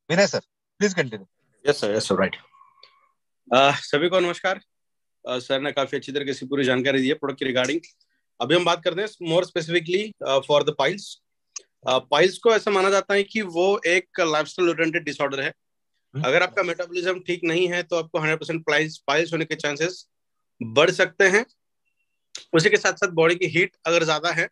Vinay sir, please continue. Yes sir, right. सभी को नमस्कार। सर ने काफी अच्छी तरीके से पूरी जानकारी दी है प्रोडक्ट की रिगार्डिंग। अभी हम बात करते हैं more specifically for the piles. Piles को ऐसा माना जाता है कि वो एक लाइफस्टाइल ओरिएंटेड डिसऑर्डर है। अगर आपका मेटाबॉलिज्म ठीक नहीं है तो आपको 100% पाइल्स पाइल्स होने के चांसेस बढ़ सकते हैं। उसी के साथ साथ बॉडी की हीट अगर ज्यादा है,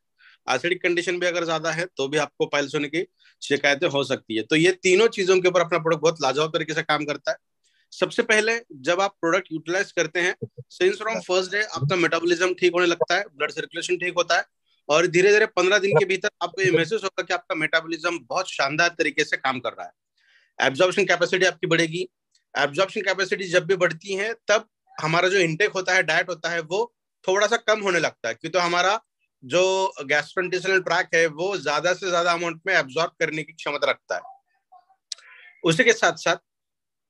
एसिडिक कंडीशन भी अगर ज्यादा है, तो भी आपको पाइल्स होने की शिकायतें हो सकती है। तो ये तीनों चीजों के ऊपर अपना प्रोडक्ट बहुत लाजवाब तरीके से काम करता है। सबसे पहले जब आप प्रोडक्ट यूटिलाइज करते हैं, सिंस फ्रॉम फर्स्ट डे आपका मेटाबॉलिज्म ठीक होने लगता है, ब्लड सर्कुलेशन ठीक होता है, और धीरे धीरे 15 दिन के भीतर आपको ये महसूस होगा कि आपका मेटाबॉलिज्म बहुत शानदार तरीके से काम कर रहा है। एब्जॉर्प्शन कैपेसिटी आपकी बढ़ेगी। एब्जॉर्प्शन कैपेसिटी जब भी बढ़ती है तब हमारा जो इंटेक होता है, डाइट होता है, वो थोड़ा सा कम होने लगता है, क्योंकि तो हमारा जो गैस्ट्रोइंटेस्टाइनल ट्रैक है वो ज्यादा से ज्यादा अमाउंट में एब्जॉर्ब करने की क्षमता रखता है। उसी के साथ साथ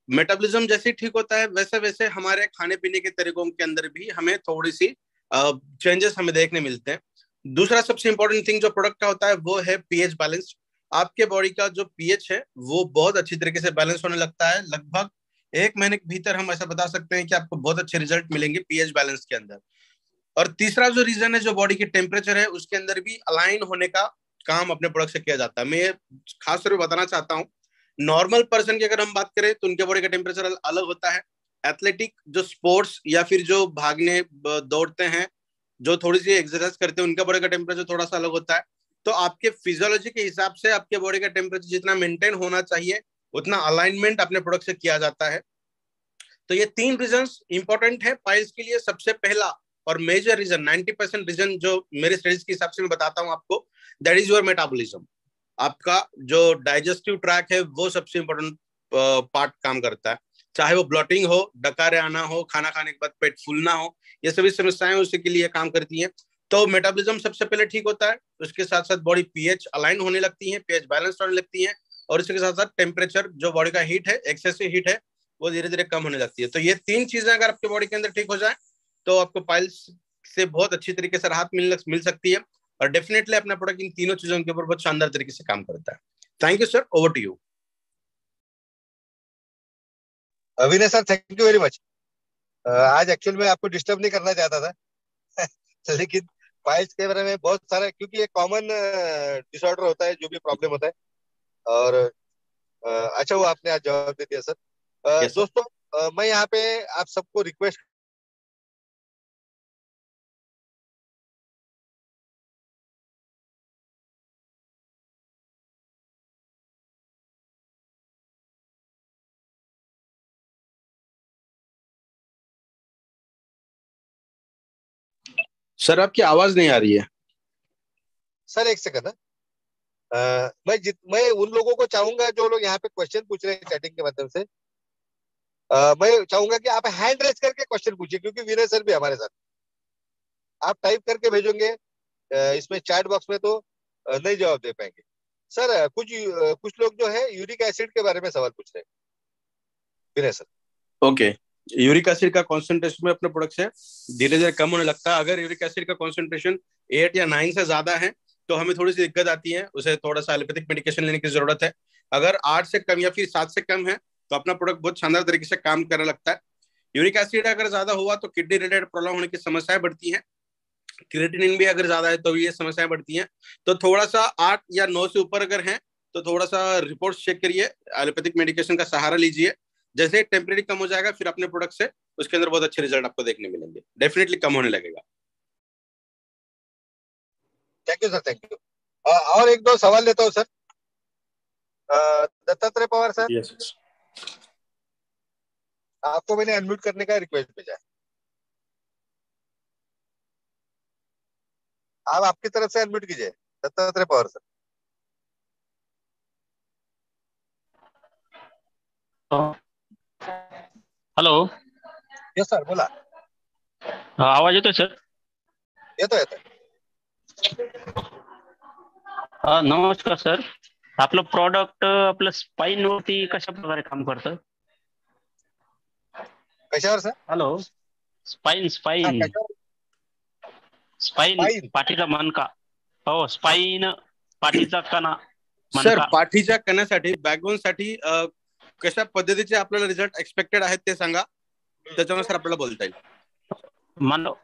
मेटाबॉलिज्म जैसे ठीक होता है, वैसे वैसे हमारे खाने पीने के तरीकों के अंदर भी हमें थोड़ी सी चेंजेस हमें देखने मिलते हैं। दूसरा सबसे इंपॉर्टेंट थिंग जो प्रोडक्ट का होता है वो है पीएच बैलेंस। आपके बॉडी का जो पीएच है वो बहुत अच्छी तरीके से बैलेंस होने लगता है। लगभग 1 महीने के भीतर हम ऐसा बता सकते हैं कि आपको बहुत अच्छे रिजल्ट मिलेंगे पीएच बैलेंस के अंदर। और तीसरा जो रीजन है, जो बॉडी की टेम्परेचर है उसके अंदर भी अलाइन होने का काम अपने प्रोडक्ट से किया जाता है। मैं खास तौर पर बताना चाहता हूँ, नॉर्मल पर्सन की अगर हम बात करें तो उनके बॉडी का टेम्परेचर अलग होता है। एथलेटिक जो स्पोर्ट्स या फिर जो भागने दौड़ते हैं, जो थोड़ी सी एक्सरसाइज करते हैं, उनका बॉडी का टेम्परेचर थोड़ा सा अलग होता है। तो आपके फिजियोलॉजी के हिसाब से आपके बॉडी का टेम्परेचर जितना मेंटेन होना चाहिए उतना अलाइनमेंट अपने प्रोडक्ट से किया जाता है। तो ये 3 रीजन इंपॉर्टेंट है पाइल्स के लिए। सबसे पहला और मेजर रीजन, 90% रीजन जो मेरे स्टडीज के हिसाब से मैं बताता हूँ आपको, दैट इज योर मेटाबॉलिज्म। आपका जो डाइजेस्टिव ट्रैक है वो सबसे इंपॉर्टेंट पार्ट काम करता है। चाहे वो ब्लॉटिंग हो, डकारे आना हो, खाना खाने के बाद पेट फूलना हो, ये सभी समस्याएं उसी के लिए काम करती हैं। तो मेटाबॉलिज्म सबसे पहले ठीक होता है, उसके साथ साथ बॉडी पीएच अलाइन होने लगती है, पीएच बैलेंस होने लगती है, और इसके साथ साथ टेम्परेचर, जो बॉडी का हीट है, एक्सेसिव हीट है, वो धीरे धीरे कम होने लगती है। तो ये 3 चीजें अगर आपके बॉडी के अंदर ठीक हो जाए तो आपको पाइल्स से बहुत अच्छी तरीके से राहत मिल सकती है। और डेफिनेटली अपना प्रोडक्ट इन तीनों चीजों के ऊपर बहुत शानदार तरीके से काम करता है। Thank you sir, over to you. Vinay sir, thank you very much. आज एक्चुअल में आपको डिस्टर्ब नहीं करना चाहता था लेकिन फाइल्स के बारे में बहुत सारा, क्योंकि ये कॉमन डिसऑर्डर होता है जो भी प्रॉब्लम होता है। और अच्छा वो आपने आज जवाब दे दिया सर। Yes sir. दोस्तों, मैं यहाँ पे आप सबको रिक्वेस्ट। सर आपकी आवाज नहीं आ रही है। सर एक सेकंड। मैं उन लोगों को चाहूंगा जो लोग यहाँ पे क्वेश्चन पूछ रहे हैं चैटिंग के माध्यम से, मैं चाहूंगा कि आप हैंड रेज करके क्वेश्चन पूछिए, क्योंकि विनय सर भी हमारे साथ। आप टाइप करके भेजोगे इसमें चैट बॉक्स में तो नहीं जवाब दे पाएंगे। सर कुछ लोग जो है यूरिक एसिड के बारे में सवाल पूछ रहे हैं, विनय सर। ओके। यूरिक एसिड का कॉन्सेंट्रेशन में अपने प्रोडक्ट से धीरे धीरे कम होने लगता है। अगर यूरिक एसिड का कॉन्सेंट्रेशन 8 या 9 से ज्यादा है तो हमें थोड़ी सी दिक्कत आती है, उसे थोड़ा सा एलोपैथिक मेडिकेशन लेने की जरूरत है। अगर 8 से कम या फिर 7 से कम है तो अपना प्रोडक्ट बहुत शानदार तरीके से काम करने लगता है। यूरिक एसिड अगर ज्यादा हुआ तो किडनी रिलेटेड प्रॉब्लम होने की समस्याएं बढ़ती हैं। क्रिएटिनिन भी अगर ज्यादा है तो ये समस्याएं बढ़ती हैं। तो थोड़ा सा 8 या 9 से ऊपर अगर है तो थोड़ा सा रिपोर्ट चेक करिए, एलोपैथिक मेडिकेशन का सहारा लीजिए। जैसे टेम्परेरी कम हो जाएगा फिर अपने प्रोडक्ट से उसके अंदर बहुत अच्छे रिजल्ट आपको देखने मिलेंगे, डेफिनेटली कम होने लगेगा। Thank you sir, thank you. और एक दो सवाल लेता हूँ sir. Dattatreya Pawar sir, yes. आपको मैंने अनम्यूट करने का रिक्वेस्ट भेजा है। आप आपकी तरफ से अनम्यूट कीजिए, Dattatreya Pawar sir. Hello. Yes sir, बोला। आवाज येतोय सर? येतो येतो। नमस्कार सर. आपलं प्रॉडक्ट आपलं स्पाइन वरती कशा प्रकारे काम करतं? कशावर सर? हॅलो. स्पाइन हा, स्पाइन कशावर? Spine spine. पाठीचा मणका. हो, स्पाइन पाठीचा कणा. सर पाठीच्या कण्यासाठी बॅकबोनसाठी कशा पद्धतीचे आपल्याला रिझल्ट एक्सपेक्टेड आहेत ते सांगा, त्याच्यानुसार आपल्याला बोलता येईल.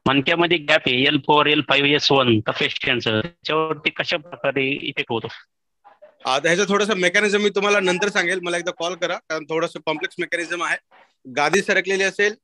मणक्यामध्ये गॅप आहे L4 L5 S1 पेशंटचं, त्याच्यावरती कशा प्रकारे इफेक्ट होतो? ह्याचं थोडंसं मेकॅनिझम मी तुम्हाला नंतर सांगेल, मला एकदा कॉल करा, कारण थोडंसं कॉम्प्लेक्स मेकॅनिझम आहे. गादी सरकलेली असेल,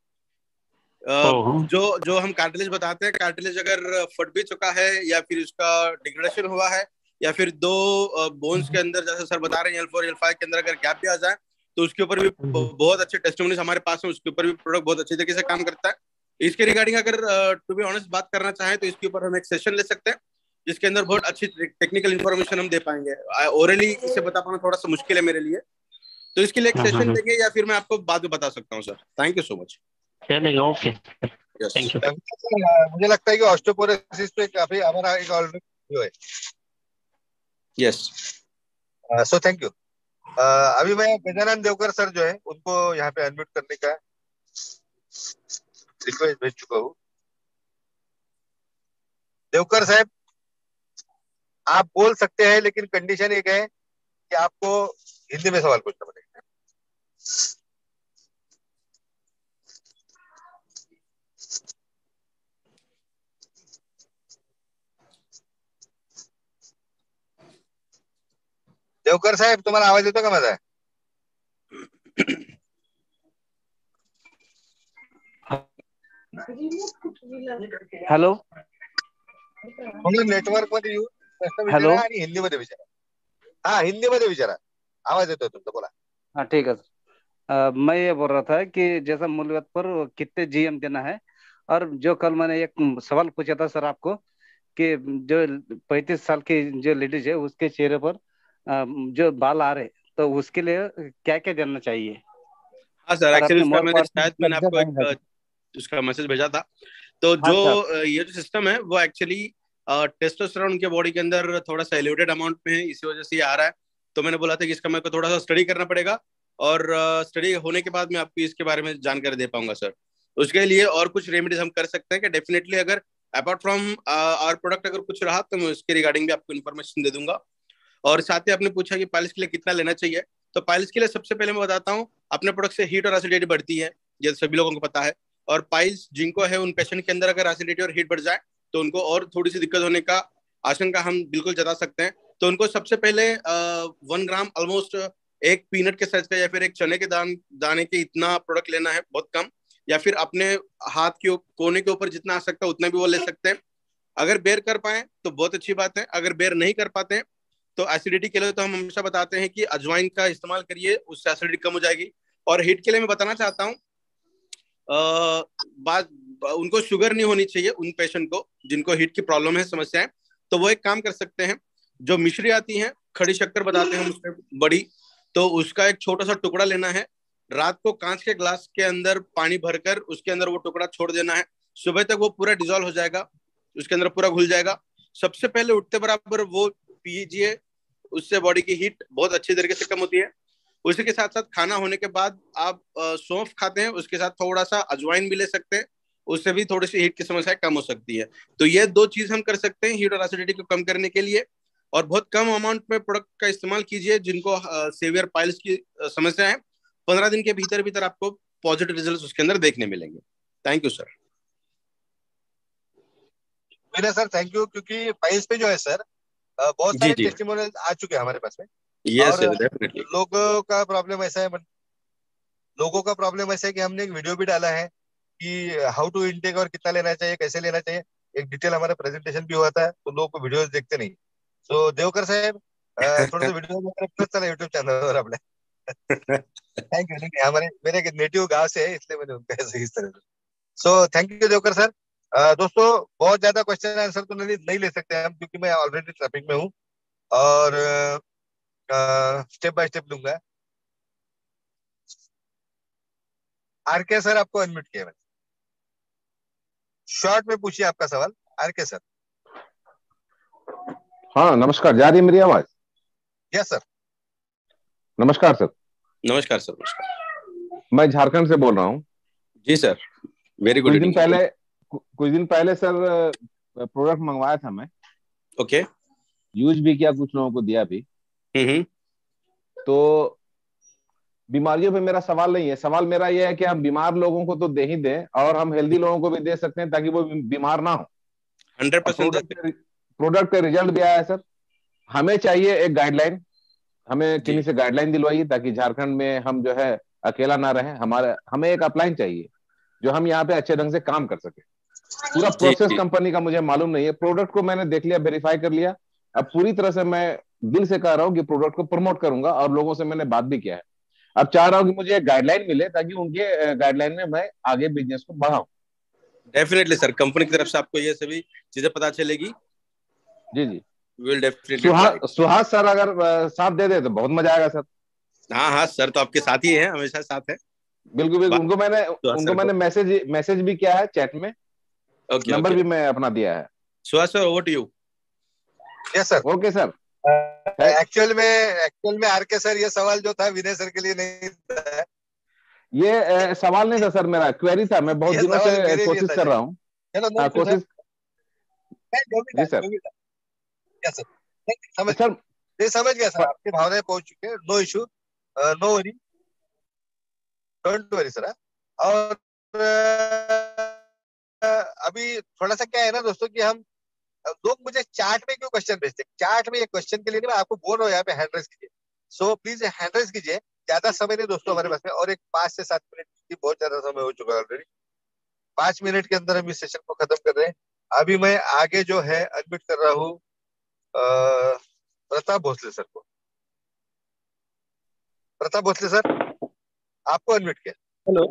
जो हम कार्टिलेज बताते हैं, कार्टिलेज अगर फट भी चुका है या फिर उसका डिग्रेडेशन हुआ है या फिर दो बोन्स के अंदर जैसे सर बता रहे हैं L4 L5 के अंदर अगर गैप भी आ जाए तो उसके ऊपर भी बहुत अच्छे टेस्टिमोनीज हमारे पास है, उसके ऊपर भी प्रोडक्ट बहुत अच्छी तरीके से काम करता है. इसके रिगार्डिंग अगर टू बी ऑनेस्ट बात करना चाहें तो इसके ऊपर हम एक सेशन ले सकते हैं जिसके अंदर बहुत अच्छी टेक्निकल इन्फॉर्मेशन हम दे पाएंगे. ओरली इसे बता पाना थोड़ा सा मुश्किल है मेरे लिए, तो इसके लिए एक सेशन लेंगे या फिर मैं आपको बाद में बता सकता हूँ sir. Thank you so much. Okay, thank you. मुझे लगता है कि ऑस्टियोपोरोसिस पे काफी हमारा एक ऑलरेडी है. Yes, so thank you. अभी मैं गजानन देवकर सर जो है उनको यहाँ पे अनम्यूट करने का रिक्वेस्ट भेज चुका हूँ. देवकर साहब, आप बोल सकते हैं, लेकिन कंडीशन एक है कि आपको हिंदी में सवाल पूछना पड़ेगा. देवकर साहेब, तुम्हाला आवाज येतो का माझा? हॅलो, नेटवर्क मध्ये येऊ, प्रश्न हॅलो, विचारा आणि हिंदी मध्ये विचारा. हाँ, हिंदी मध्ये विचारा, आवाज येतोय तुमचा, बोला. हाँ ठीक है सर. मैं ये बोल रहा था कि जैसा मूल्यवत पर कितने जीएम देना है, और जो कल मैंने एक सवाल पूछा था सर आपको कि जो 35 साल की जो लेडीज है उसके चेहरे पर जो बाल आ रहे, तो उसके लिए क्या क्या देना चाहिए? हाँ सर, एक्चुअली उसका मैंने आपको एक उसका मैसेज भेजा था. तो जो ये जो सिस्टम है वो एक्चुअली टेस्टोस्टेरोन उनके बॉडी के अंदर थोड़ा सा एलिवेटेड अमाउंट में है, इसी वजह से ये आ रहा है. तो मैंने बोला था कि इसका मेरे को थोड़ा सा स्टडी करना पड़ेगा, और स्टडी होने के बाद मैं आपको इसके बारे में जानकारी दे पाऊंगा सर. उसके लिए और कुछ रेमेडीज हम कर सकते हैं कि डेफिनेटली अगर अपार्ट फ्रॉम आवर प्रोडक्ट अगर कुछ रहा तो मैं उसके रिगार्डिंग भी आपको इन्फॉर्मेशन दे दूंगा. और साथ ही आपने पूछा कि पाइल्स के लिए कितना लेना चाहिए, तो पाइल्स के लिए सबसे पहले मैं बताता हूँ, अपने प्रोडक्ट से हीट और एसिडिटी बढ़ती है, ये सभी लोगों को पता है. और पाइल्स जिनको है उन पेशेंट के अंदर अगर एसिडिटी और हीट बढ़ जाए तो उनको और थोड़ी सी दिक्कत होने का आशंका हम बिल्कुल जता सकते हैं. तो उनको सबसे पहले 1 ग्राम ऑलमोस्ट एक पीनट के साइज का या फिर एक चने के दाने के इतना प्रोडक्ट लेना है, बहुत कम, या फिर अपने हाथ के कोने के ऊपर जितना आ सकता है उतना भी वो ले सकते हैं. अगर बेर कर पाए तो बहुत अच्छी बात है, अगर बेर नहीं कर पाते तो एसिडिटी के लिए तो हम हमेशा बताते हैं कि अजवाइन का इस्तेमाल करिए, उससे एसिडिटी कम हो जाएगी. और हीट के लिए मैं बताना चाहता हूँ, बात उनको शुगर नहीं होनी चाहिए, उन पेशेंट को जिनको हीट की प्रॉब्लम है, समस्या है, तो वो एक काम कर सकते हैं, जो मिश्री आती है, खड़ी शक्कर बताते हैं उसमें बड़ी, तो उसका एक छोटा सा टुकड़ा लेना है, रात को कांच के ग्लास के अंदर पानी भरकर उसके अंदर वो टुकड़ा छोड़ देना है, सुबह तक वो पूरा डिजोल्व हो जाएगा, उसके अंदर पूरा घुल जाएगा. सबसे पहले उठते बराबर वो पीजिए, उससे बॉडी की हीट बहुत अच्छी तरीके से कम होती है. उसी के साथ साथ खाना होने के बाद आप सौंफ खाते हैं, उसके साथ थोड़ा सा अजवाइन भी ले सकते हैं, उससे भी थोड़ी सी हीट की समस्या कम हो सकती है. तो ये 2 चीज हम कर सकते हैं हीट और एसिडिटी को कम करने के लिए. और बहुत कम अमाउंट में प्रोडक्ट का इस्तेमाल कीजिए जिनको सेवियर पाइल्स की समस्या है. 15 दिन के भीतर भीतर आपको पॉजिटिव रिजल्ट उसके अंदर देखने मिलेंगे. Thank you sir. मेरा सर थैंक यू, क्योंकि पाइल्स पे जो है सर बहुत सारे टेस्टिमोनियल आ चुके हैं हमारे पास में. और लोगों का प्रॉब्लम ऐसा है, कि हमने एक वीडियो भी डाला है कि हाउ टू इनटेक और कितना लेना चाहिए, कैसे लेना चाहिए, एक डिटेल हमारा प्रेजेंटेशन भी हुआ था, तो लोग वीडियोस देखते नहीं. सो देवकर साहेब, थोडंसं व्हिडिओ चला युट्यूब चॅनलवर आपल्या. Thank you. हमारे मेरे नेटिव गांव से है, इसलिए मैंने उनका ऐसे इस तरह. So thank you Devkar sir. दोस्तों, बहुत ज्यादा क्वेश्चन आंसर तो नहीं ले सकते हम, क्योंकि मैं ऑलरेडी ट्रैफिक में हूँ, और स्टेप बाय स्टेप दूंगा. आरके सर, आपको अनम्यूट किया मैंने. शॉर्ट में पूछिए आपका सवाल, आरके सर. हाँ नमस्कार, जा रही है मेरी आवाज? Yes sir. नमस्कार सर. नमस्कार सर. नमस्कार. मैं झारखंड से बोल रहा हूँ. जी सर, वेरी गुड. कुछ दिन पहले सर प्रोडक्ट मंगवाया था मैं. ओके. यूज भी किया, कुछ लोगों को दिया भी. हम्म। तो बीमारियों पे मेरा सवाल नहीं है, सवाल मेरा यह है कि हम बीमार लोगों को तो दे ही दें और हम हेल्दी लोगों को भी दे सकते हैं ताकि वो बीमार ना हो। 100% देते हैं। प्रोडक्ट पे रिजल्ट भी आया है सर। हमें चाहिए एक गाइडलाइन, हमें जी किन्हीं से गाइडलाइन दिलवाइए ताकि झारखंड में हम जो है अकेला ना रहे। हमें एक अपलाइन चाहिए जो हम यहाँ पे अच्छे ढंग से काम कर सके। पूरा जी प्रोसेस जी। कंपनी का मुझे मालूम नहीं है। प्रोडक्ट को मैंने देख लिया, वेरीफाई कर लिया। अब पूरी तरह से मैं दिल से कह रहा हूँ कि प्रोडक्ट को प्रमोट करूंगा और लोगों से मैंने बात भी किया है। अब चाह रहा हूँ कि मुझे एक गाइडलाइन मिले ताकि उनके गाइडलाइन में मैं आगे बिजनेस को बढ़ाऊं। डेफिनेटली सर, कंपनी की तरफ से आपको ये सभी चीजें पता चलेगी। जी जी। Will definitely try. Suhas sir अगर साथ दे दे तो बहुत मजा आएगा सर। हाँ हाँ सर, तो आपके साथ ही है, हमेशा साथ है। बिल्कुल बिल्कुल। बात सुहास उनको सर को। मैंने मैसेज भी किया है चैट में। Okay number okay. भी मैं अपना दिया है। Suhas sir, over to you. Yes sir. Okay sir. Actual में आर के सर, ये सवाल जो था विनय सर के लिए नहीं था। ये सवाल नहीं था सर, मेरा क्वेरी था। मैं बहुत ये दिनों सवाल से मेरे लिए कोशिश था कर जी। रहा हूँ। चलो, नो हाँ, इशू सर। कोशिश। जो भी था, जी सर। जो भी था। Yes sir. समझ सर ये समझ गया सर, आपकी भावनाएं पहुंच चुके हैं। No issue, no worry, don't worry sir. और अभी थोड़ा सा क्या है ना दोस्तों कि हम लोग मुझे चार्ट में क्यों क्वेश्चन भेजते हैं? चार्ट में ये क्वेश्चन के लिए नहीं, मैं आपको बोल रहा हूँ यहाँ पे हैंड रेज कीजिए। सो प्लीज हैंड रेज कीजिए। ज्यादा समय नहीं दोस्तों हमारे पास में, और एक 5 से 7 मिनट की बहुत ज्यादा समय हो चुका है ऑलरेडी। 5 मिनट के अंदर हम इस सेशन को खत्म कर रहे हैं। अभी मैं आगे जो है अनम्यूट कर रहा हूँ प्रताप भोसले सर को। प्रताप भोसले सर, आपको अनम्यूट किया। हेलो।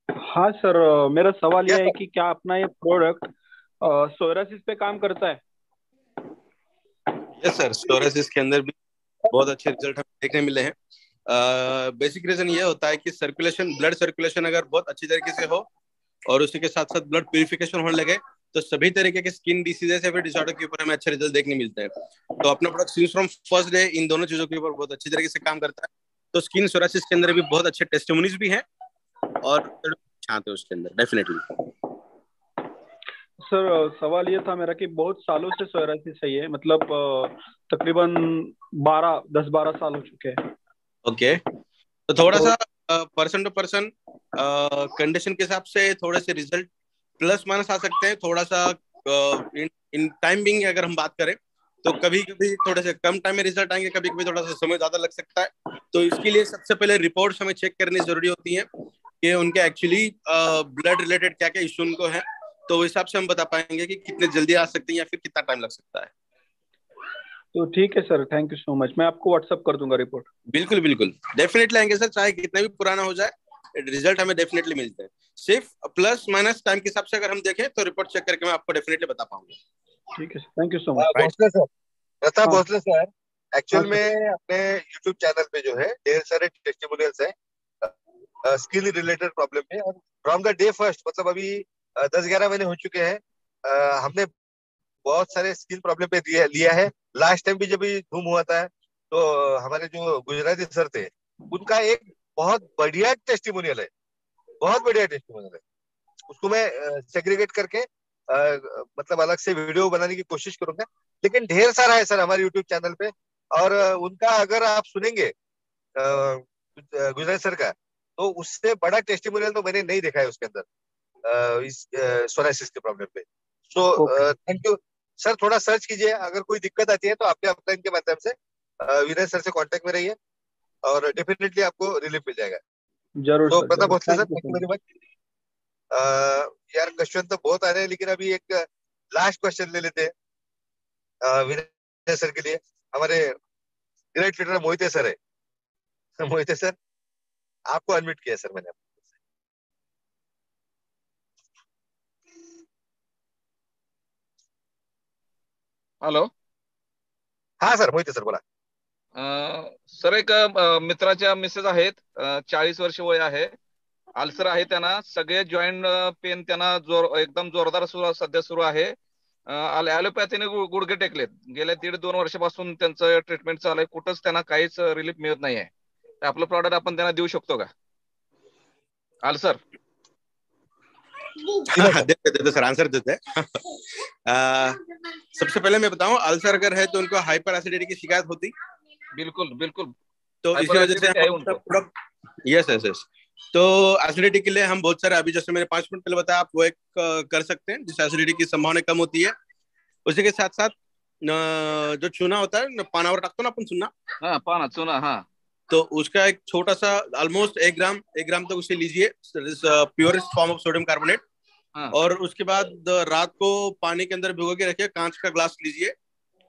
हाँ सर, मेरा सवाल यस यह है सर। कि क्या अपना ये प्रोडक्ट सोरासिस पे काम करता है? यस सर, सोरासिस के अंदर भी बहुत अच्छे रिजल्ट हमें देखने मिले हैं। बेसिक रीजन ये होता है कि सर्कुलेशन, ब्लड सर्कुलेशन अगर बहुत अच्छी तरीके से हो और उसी के साथ साथ ब्लड प्यूरिफिकेशन होने लगे, तो सभी तरीके के स्किन डिसीजेस या फिर डिसऑर्डर के ऊपर हमें अच्छे रिजल्ट देखने मिलते हैं। तो अपना product since from first day in दोनों चीजों के ऊपर बहुत अच्छी तरीके से काम करता है। तो स्किन सोरासिस के अंदर भी बहुत अच्छे टेस्टिमोनीज भी हैं और छाते हैं उसके अंदर डेफिनेटली। सर, सवाल ये था मेरा कि बहुत सालों से सोरासिस है ये, मतलब तकरीबन 10-12 साल हो चुके हैं। ओके, तो थोड़ा तो सा पर्सन टू पर्सन कंडीशन के हिसाब से थोड़े से रिजल्ट प्लस माइनस आ सकते हैं। थोड़ा सा इन टाइम बिंग अगर हम बात करें तो कभी कभी थोड़े से कम टाइम में रिजल्ट आएंगे, कभी कभी थोड़ा सा समय ज्यादा लग सकता है। तो इसके लिए सबसे पहले रिपोर्ट्स हमें चेक करनी जरूरी होती है कि उनके एक्चुअली ब्लड रिलेटेड क्या क्या इश्यू उनको है। तो उस हिसाब से हम बता पाएंगे कि कितने जल्दी आ सकते हैं या फिर कितना टाइम लग सकता है। तो ठीक है सर, थैंक यू सो मच। मैं आपको व्हाट्सअप कर दूंगा रिपोर्ट। बिल्कुल बिल्कुल, डेफिनेटली आएंगे सर, चाहे कितना भी पुराना हो जाए, रिजल्ट हमें डेफिनेटली मिलते हैं। सिर्फ प्लस माइनस टाइम के हिसाब से अगर हम देखें तो रिपोर्ट चेक करके मैं आपको डेफिनेटली बता पाऊंगा। ठीक है सर, thank you so much. Right. Bhosale sir, Pratap हाँ भोसले सर, हाँ एक्चुअल सर। में अपने यूट्यूब चैनल पे जो है ढेर सारे टेस्टिमोनियल्स है स्किल रिलेटेड प्रॉब्लम में। और फ्रॉम द डे फर्स्ट, मतलब अभी 10-11 महीने हो चुके हैं, हमने बहुत सारे स्किल प्रॉब्लम पे लिया है। लास्ट टाइम भी जब भी धूम हुआ था तो हमारे जो गुजराती सर थे, उनका एक बहुत बढ़िया टेस्टिमोनियल है, बहुत बढ़िया टेस्टिमोनियल है। उसको मैं सेग्रीगेट करके मतलब अलग से वीडियो बनाने की कोशिश करूंगा। लेकिन ढेर सारा है सर हमारे यूट्यूब चैनल पे। और उनका अगर आप सुनेंगे गुजरात सर का, तो उससे बड़ा टेस्टिमोनियल तो मैंने नहीं देखा है उसके अंदर इस सोरासिस के प्रॉब्लम पे। So okay. Thank you sir. थोड़ा सर्च कीजिए, अगर कोई दिक्कत आती है तो आपके अपलाइन के माध्यम से विनय सर से कांटेक्ट में रहिए और डेफिनेटली आपको रिलीफ मिल जाएगा। जरूर तो सर, प्रताप जरूर। Bhosale sir, thank you thank so you very much. Much. यार क्वेश्चन तो बहुत आ रहे हैं, लेकिन अभी एक लास्ट क्वेश्चन ले लेते हैं विनय सर के लिए। हमारे ग्रेट लीडर मोहिते सर है। मोहिते सर, आपको अनम्यूट किया सर मैंने। हॅलो. हाँ सर, मोहिते सर बोला। सर, एक मित्राच्या मिसेस आहेत, 40 वर्ष वय आहे, अल्सर आहे त्यांना, सगळे जॉईंट पेन त्यांना एकदम जोरदार सध्या सुरू आहे. ॲलोपॅथीने गुडघे टेकलेत. गेल्या 1.5-2 वर्षापासून त्यांचं ट्रीटमेंट चालू आहे. कुठंच त्यांना काहीच रिलीफ मिळत नाहीये. आपलं प्रॉडक्ट आपण त्यांना देऊ शकतो का? अल्सर. देते देते सर, आंसर देते हैं। सबसे पहले मैं बताऊं, अल्सर अगर है तो उनको हाइपर एसिडिटी की शिकायत होती, बिल्कुल बिल्कुल, तो इसी हाइपर वजह से एसिडिटी है हम अपना उनको। प्रोडक्ट, यस यस यस, तो एसिडिटी के लिए हम बहुत सारे, अभी जैसे मैंने 5 मिनट पहले बताया, आप वो एक कर सकते हैं जिससे एसिडिटी की संभावना कम होती है। उसी के साथ साथ जो चूना होता है, पानावर टाकतो ना अपन चूना, हाँ पाना चूना, हाँ तो उसका एक छोटा सा, ऑलमोस्ट 1 ग्राम तक उसे लीजिए, purest form of sodium carbonate. हाँ और उसके बाद रात को पानी के अंदर भिगो के रखिए, कांच का ग्लास लीजिए,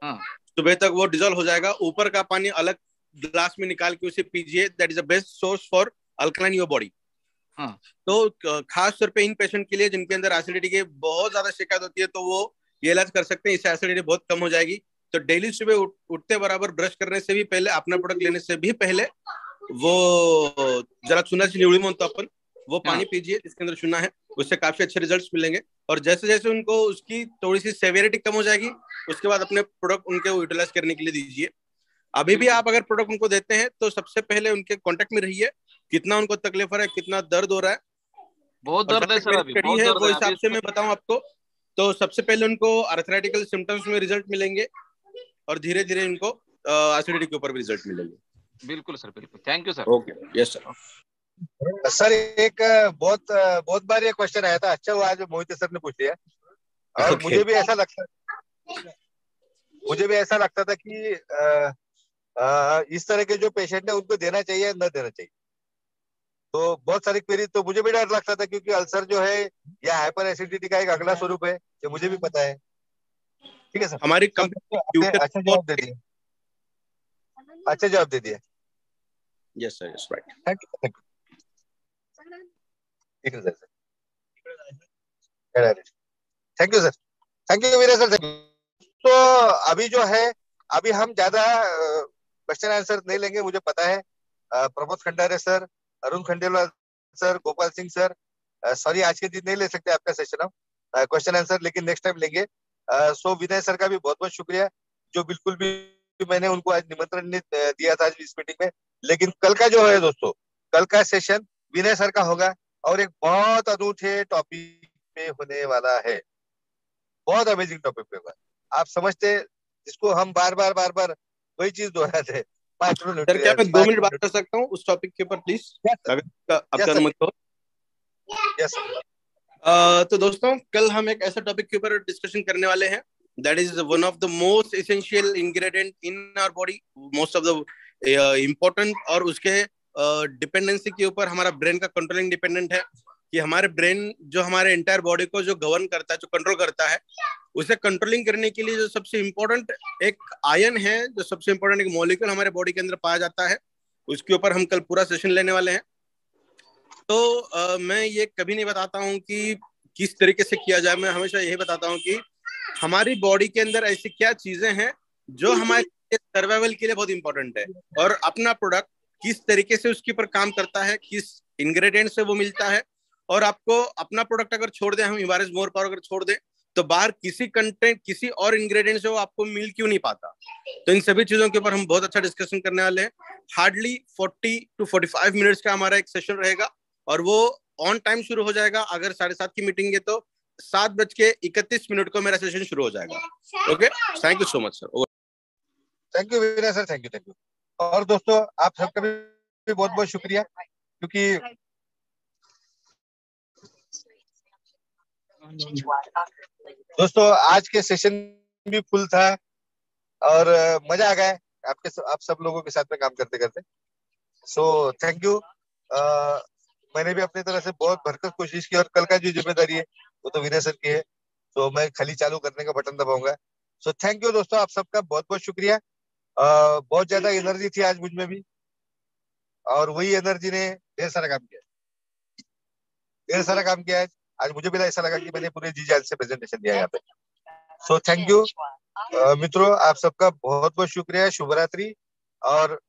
हाँ सुबह तक वो डिजोल्व हो जाएगा, ऊपर का पानी अलग ग्लास में निकाल के उसे पीजिए। That is the best source for alkaline your body. हाँ तो खास तौर पे इन पेशेंट के लिए जिनके अंदर एसिडिटी की बहुत ज्यादा शिकायत होती है, तो वो ये इलाज कर सकते हैं, इससे एसिडिटी बहुत कम हो जाएगी। तो डेली सुबह उठते बराबर ब्रश करने से भी पहले, अपना प्रोडक्ट लेने से भी पहले, वो जरा चूना सी निवड़ी में तो अपन वो हाँ पानी पीजिए जिसके अंदर चूना है, उससे काफी अच्छे रिजल्ट्स मिलेंगे। और जैसे जैसे उनको उसकी थोड़ी सी सेवेरिटी कम हो जाएगी, उसके बाद अपने प्रोडक्ट उनके यूटिलाइज करने के लिए दीजिए। अभी भी बिल्कुल। आप अगर प्रोडक्ट उनको देते हैं तो सबसे पहले उनके कांटेक्ट में रहिए, कितना उनको तकलीफ हो रहा है, कितना दर्द हो रहा है। बहुत और दर्द जहाँ है तक सर, मेरी अभी स्टडी बहुत है दर्द वो है अभी हिसाब से मैं बताऊं आपको, तो सबसे पहले उनको आर्थराइटिकल सिम्टम्स में रिजल्ट मिलेंगे, और धीरे धीरे इनको एसिडिटी के ऊपर भी रिजल्ट मिलेंगे। बिल्कुल सर, बिल्कुल, thank you sir. Okay, yes sir. Sir एक बहुत बहुत बार ये क्वेश्चन आया था, अच्छा हुआ आज मोहित सर ने पूछ लिया। और ओके, मुझे भी ऐसा लगता था कि इस तरह के जो पेशेंट है उनको देना चाहिए न देना चाहिए। तो बहुत सारी क्वेरी, तो मुझे भी डर लगता था, क्योंकि अल्सर जो है या हाइपर एसिडिटी का एक अगला स्वरूप है, जो मुझे भी पता है। ठीक है सर। हमारी तो कंपनी आपने अच्छा जवाब दे दिया, अच्छा जवाब दे दिया। Yes sir, yes right. Thank you, thank you sir, thank you sir, thank you Veera sir, thank you. तो अभी जो है, अभी हम ज्यादा क्वेश्चन आंसर नहीं लेंगे, मुझे पता है। Pramod Khandare sir, Arun Khandelwal sir, Gopal Singh sir, sorry आज के दिन नहीं ले सकते आपका सेशन हम क्वेश्चन आंसर, लेकिन नेक्स्ट टाइम लेंगे। सो विनय सर का भी बहुत बहुत शुक्रिया, जो बिल्कुल भी मैंने उनको आज निमंत्रण नहीं दिया था आज इस मीटिंग में। लेकिन कल का जो है दोस्तों, कल का सेशन विनय सर का होगा, और एक बहुत अनूठे टॉपिक पे होने वाला है, बहुत अमेजिंग टॉपिक पे होगा। आप समझते, जिसको हम बार बार वही चीज दोहराते हैं, माइक्रो सर क्या न्यूट्रिएंट्स, मैं 2 मिनट माइक्रो बात कर न्यूट्रिएंट्स। सकता हूँ उस टॉपिक के ऊपर प्लीज, यस सर, अगर आपका यस सर, अनुमति हो? Yes sir. तो दोस्तों, कल हम एक ऐसा टॉपिक के ऊपर डिस्कशन करने वाले हैं, that is one of the most essential ingredient in our body, most of the important, और उसके डिपेंडेंसी के ऊपर हमारा ब्रेन का कंट्रोलिंग डिपेंडेंट है। कि हमारे ब्रेन जो हमारे एंटायर बॉडी को जो गवर्न करता है, जो कंट्रोल करता है, उसे कंट्रोलिंग करने के लिए जो सबसे इम्पोर्टेंट एक आयन है, जो सबसे इम्पोर्टेंट एक मॉलिक्यूल हमारे बॉडी के अंदर पाया जाता है, उसके ऊपर हम कल पूरा सेशन लेने वाले हैं। तो मैं ये कभी नहीं बताता हूँ कि किस तरीके से किया जाए, मैं हमेशा यही बताता हूँ कि हमारी बॉडी के अंदर ऐसी क्या चीजें हैं जो हमारे सर्वाइवल के लिए बहुत इंपॉर्टेंट है, और अपना प्रोडक्ट किस तरीके से उसके ऊपर काम करता है, किस इंग्रेडिएंट से वो मिलता है। और आपको अपना प्रोडक्ट अगर छोड़ दें, हम हिमालय मोर पावर अगर छोड़ दें, तो बाहर किसी कंटेंट, किसी और इंग्रेडिएंट से वो आपको मिल क्यों नहीं पाता। तो इन सभी चीजों के ऊपर हम बहुत अच्छा डिस्कशन करने वाले हैं। हार्डली 40 to 45 मिनट्स का हमारा एक सेशन रहेगा, और वो ऑन टाइम शुरू हो जाएगा। अगर 7:30 की मीटिंग है तो 7:31 को मेरा सेशन शुरू हो जाएगा। Okay, thank you so much sir. Thank you Vinay sir, thank you, thank you. और दोस्तों, आप सबका भी बहुत बहुत शुक्रिया, क्योंकि दोस्तों आज के सेशन भी फुल था, और मजा आ गया आप सब लोगों के साथ में काम करते करते। सो थैंक यू। मैंने भी अपनी तरह से बहुत भरकर कोशिश की, और कल का जो जिम्मेदारी है वो तो विनय सर की है, तो मैं खाली चालू करने का बटन दबाऊंगा। सो थैंक यू दोस्तों, आप सबका बहुत बहुत शुक्रिया। बहुत ज्यादा एनर्जी थी आज मुझ में भी, और वही एनर्जी ने ढेर सारा काम किया, ढेर सारा काम किया है। आज मुझे भी ऐसा लगा कि मैंने पूरे जी जान से प्रेजेंटेशन दिया यहाँ पे। सो थैंक यू मित्रों, आप सबका बहुत बहुत शुक्रिया। शुभ रात्रि, और